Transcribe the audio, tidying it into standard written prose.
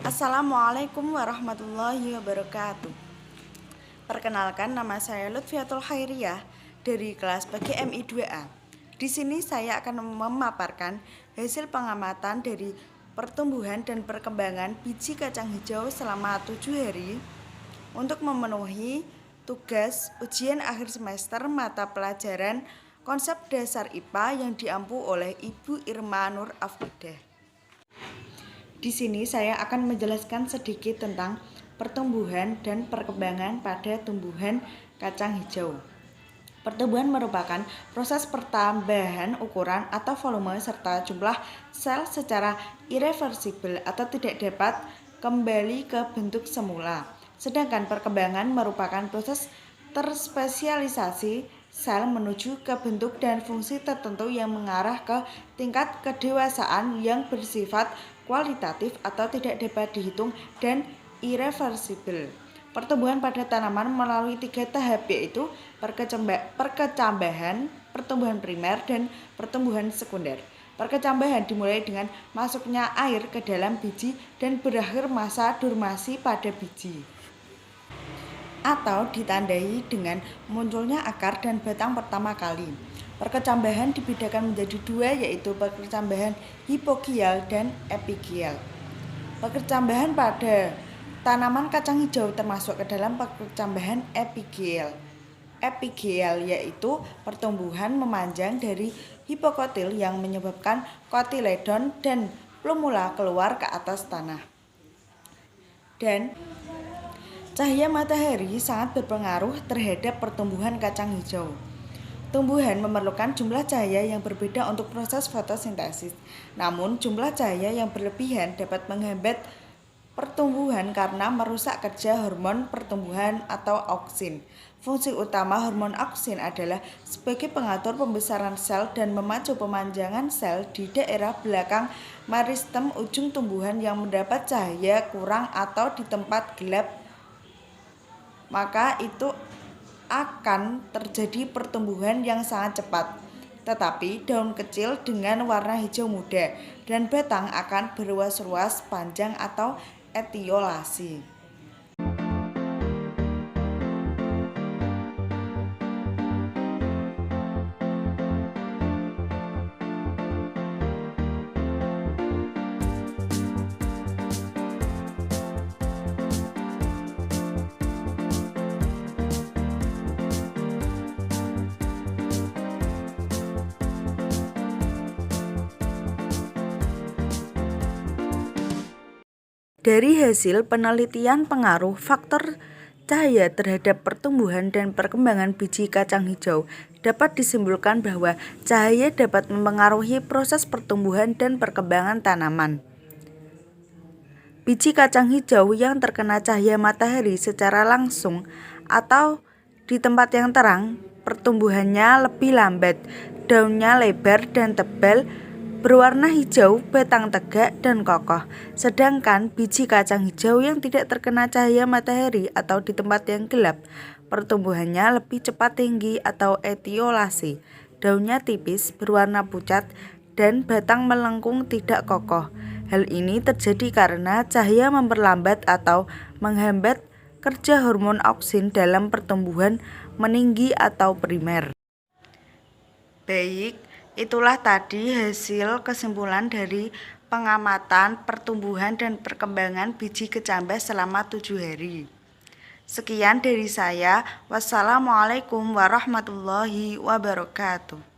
Assalamualaikum warahmatullahi wabarakatuh. Perkenalkan, nama saya Lutfiatul Khairiyah dari kelas PGMI 2A. Di sini saya akan memaparkan hasil pengamatan dari pertumbuhan dan perkembangan biji kacang hijau selama 7 hari untuk memenuhi tugas ujian akhir semester mata pelajaran konsep dasar IPA yang diampu oleh Ibu Irma Nur Afqidah. Di sini saya akan menjelaskan sedikit tentang pertumbuhan dan perkembangan pada tumbuhan kacang hijau. Pertumbuhan merupakan proses pertambahan ukuran atau volume serta jumlah sel secara irreversibel atau tidak dapat kembali ke bentuk semula. Sedangkan perkembangan merupakan proses terspesialisasi sel menuju ke bentuk dan fungsi tertentu yang mengarah ke tingkat kedewasaan yang bersifat kualitatif atau tidak dapat dihitung dan irreversibel. Pertumbuhan pada tanaman melalui 3 tahap, yaitu perkecambahan, pertumbuhan primer, dan pertumbuhan sekunder. Perkecambahan dimulai dengan masuknya air ke dalam biji dan berakhir masa dormasi pada biji, atau ditandai dengan munculnya akar dan batang pertama kali. Perkecambahan dibedakan menjadi 2, yaitu perkecambahan hipogial dan epigial. Perkecambahan pada tanaman kacang hijau termasuk ke dalam perkecambahan epigial. Epigial yaitu pertumbuhan memanjang dari hipokotil yang menyebabkan kotiledon dan plumula keluar ke atas tanah. Dan cahaya matahari sangat berpengaruh terhadap pertumbuhan kacang hijau. Tumbuhan memerlukan jumlah cahaya yang berbeda untuk proses fotosintesis. Namun, jumlah cahaya yang berlebihan dapat menghambat pertumbuhan karena merusak kerja hormon pertumbuhan atau auksin. Fungsi utama hormon auksin adalah sebagai pengatur pembesaran sel dan memacu pemanjangan sel di daerah belakang meristem ujung tumbuhan yang mendapat cahaya kurang atau di tempat gelap. Maka itu akan terjadi pertumbuhan yang sangat cepat. Tetapi daun kecil dengan warna hijau muda dan batang akan berruas-ruas panjang atau etiolasi. Dari hasil penelitian pengaruh faktor cahaya terhadap pertumbuhan dan perkembangan biji kacang hijau, dapat disimpulkan bahwa cahaya dapat mempengaruhi proses pertumbuhan dan perkembangan tanaman. Biji kacang hijau yang terkena cahaya matahari secara langsung atau di tempat yang terang, pertumbuhannya lebih lambat, daunnya lebar dan tebal, berwarna hijau, batang tegak dan kokoh. Sedangkan biji kacang hijau yang tidak terkena cahaya matahari atau di tempat yang gelap, pertumbuhannya lebih cepat tinggi atau etiolasi. Daunnya tipis, berwarna pucat, dan batang melengkung tidak kokoh. Hal ini terjadi karena cahaya memperlambat atau menghambat kerja hormon auksin dalam pertumbuhan meninggi atau primer. Baik, itulah tadi hasil kesimpulan dari pengamatan pertumbuhan dan perkembangan biji kecambah selama 7 hari. Sekian dari saya. Wassalamualaikum warahmatullahi wabarakatuh.